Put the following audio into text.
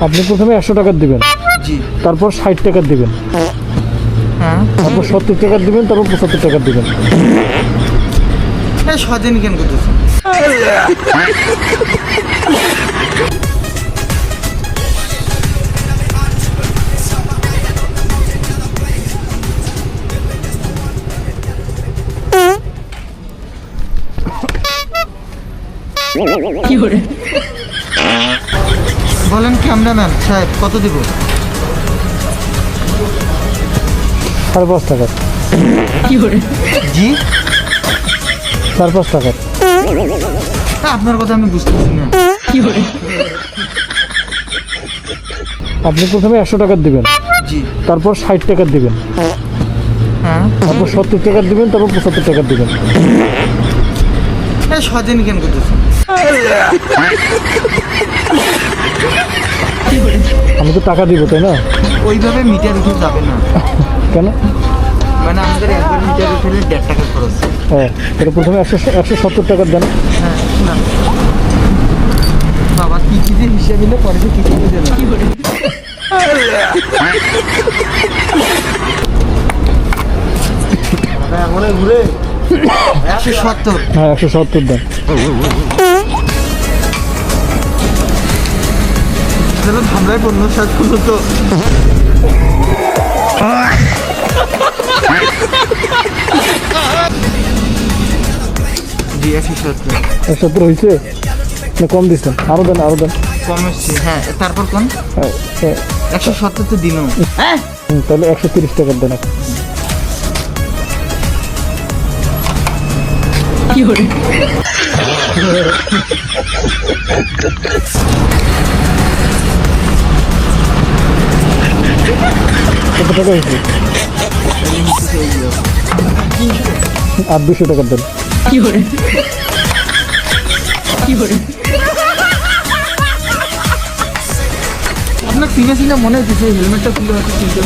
আপনি প্রথমে 100 টাকা দিবেন, জি। তারপর 60 টাকা দিবেন, হ্যাঁ, তারপর 70 টাকা দিবেন, তারপর 75 টাকা দিবেন। স্বাধীন কেন করতেছেন? বলেন ক্যামেরাম্যান সাহেব কত দিব? 5.5 টাকা। জি, 5.5 টাকা। আপনার কথা আমি বুঝতেছি না। আপনি প্রথমে 100 টাকা দিবেন, জি। তারপর 60 টাকা দিবেন, হ্যাঁ, তারপর 70 টাকা দিবেন, তারপর 75 টাকা দিবেন। স্বাধীন কেন করতেছেন? আমি তো টাকা দিব, তাই না? ওইভাবে মিটার উঠে যাবে না। কেন? মানে আমাদের একবার মিটার উঠলে 1.5 টাকা খরচ। হ্যাঁ, এটা প্রথমে 170 টাকা দেন। হ্যাঁ, না বাবা কি কি যে হিসাব দিলে পরে কি কি দিলে কি করে? ঘুরে 170। হ্যাঁ, 170 দেন। ধামরায় পণ্য শেষ পর্যন্ত জি 170। 170 হয়েছে না? কম দিচ্ছেন? আরো দেন, আরো দেন। কম এসছে। হ্যাঁ, তারপর কোন হ্যাঁ, হ্যাঁ। 170 তো দিনও। হ্যাঁ, তাহলে 130 টাকা দেন। কি করে? কত টাকা হয়েছে? আর 200 টাকা দেন। কি করে? কি করে? আপনার চিনে চিনে মনে হচ্ছে হেলমেটটা খুলে হয়তো চিনতে